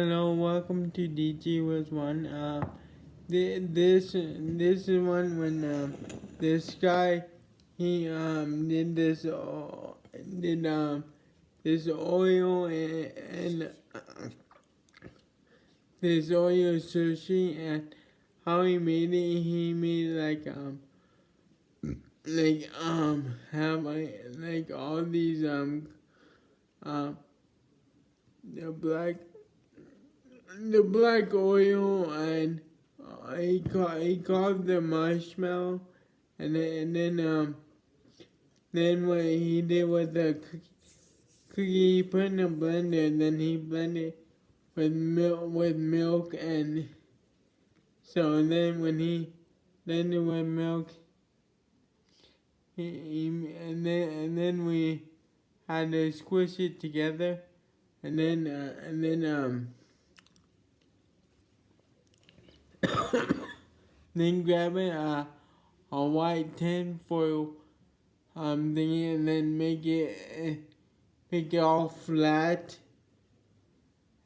Hello, welcome to DG was one. This is one when this guy he did this Oreo and this Oreo sushi, and how he made it. He made have like all these um the black oil, and he carved the marshmallow, and then what he did with the cookie, he put in a blender, and then he blended with milk, and so then when he blended with milk, he and then we had to squish it together, and then then grab a white tin foil thingy, and then make it all flat,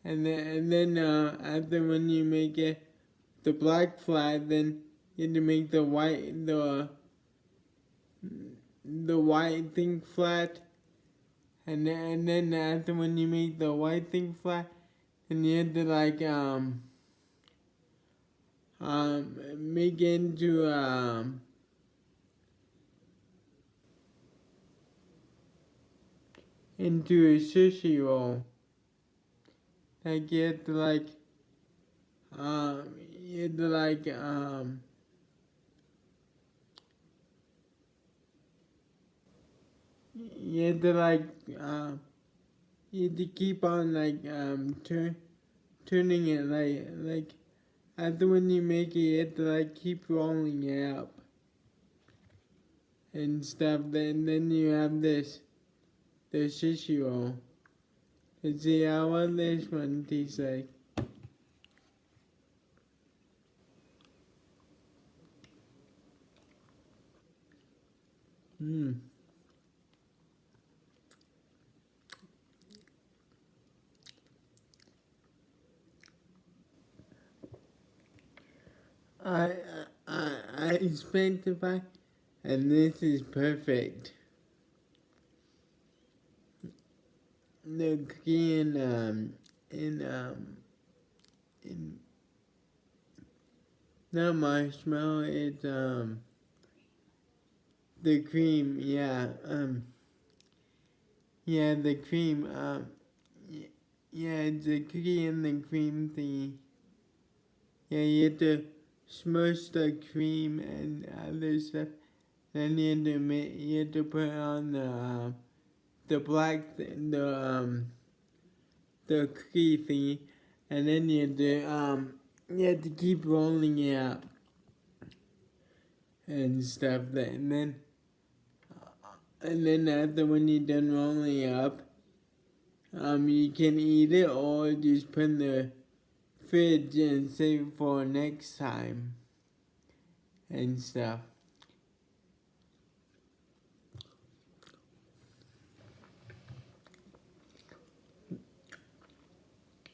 and then after when you make it the black flat, then you have to make the white thing flat, and then after when you make the white thing flat, then you have to make it into a sushi roll. Like you have to you have to you have to you have to keep on turning it like after when you make it, you have to keep rolling it up and stuff. Then you have the sushi roll. Let's see how this one tastes like. Mmm. I I spent the fact, and this is perfect. The cookie in not marshmallow, it's the cream, yeah, the cream, yeah, it's the cookie and the cream thingy. Yeah, you have to smush the cream and other stuff. Then you have to put on the the cookie thingy, and then you have to keep rolling it up and stuff. And then after when you're done rolling it up, you can eat it or just put in the fridge and save it for next time and stuff.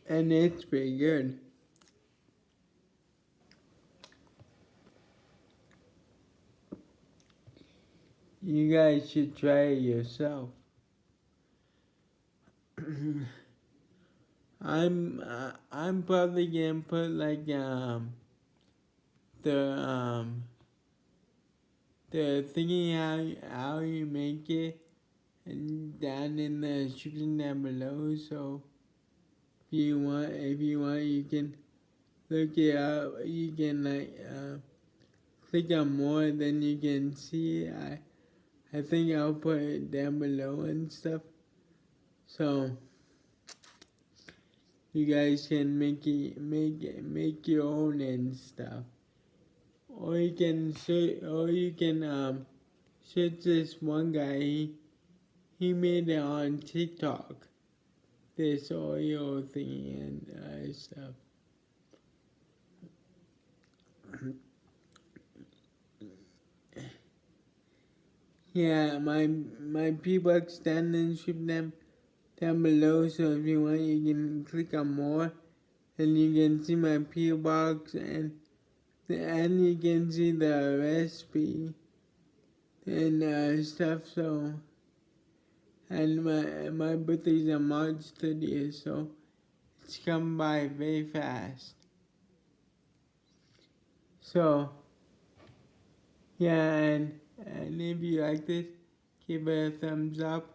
And it's pretty good. You guys should try it yourself. I'm probably gonna put the the thingy how you make it and down in the description down below. So if you want, you can look it up. You can click on more, then you can see it. I think I'll put it down below and stuff. So you guys can make your own and stuff. Or you can search this one guy. He made it on TikTok. This Oreo thing and stuff. Yeah, my P-Bucks down and ship them down below. So if you want, you can click on more, and you can see my P.O. box, and you can see the recipe and stuff. So, and my birthday's on March 30th, so it's come by very fast. So, yeah, and if you like this, give it a thumbs up,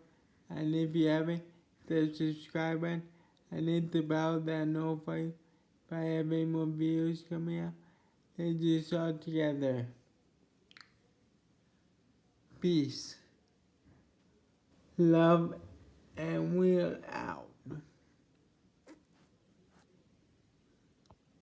and if you haven't, the subscribe button, and hit the bell that notifies if I have any more videos coming out. And just all together. Peace, love, and we're out.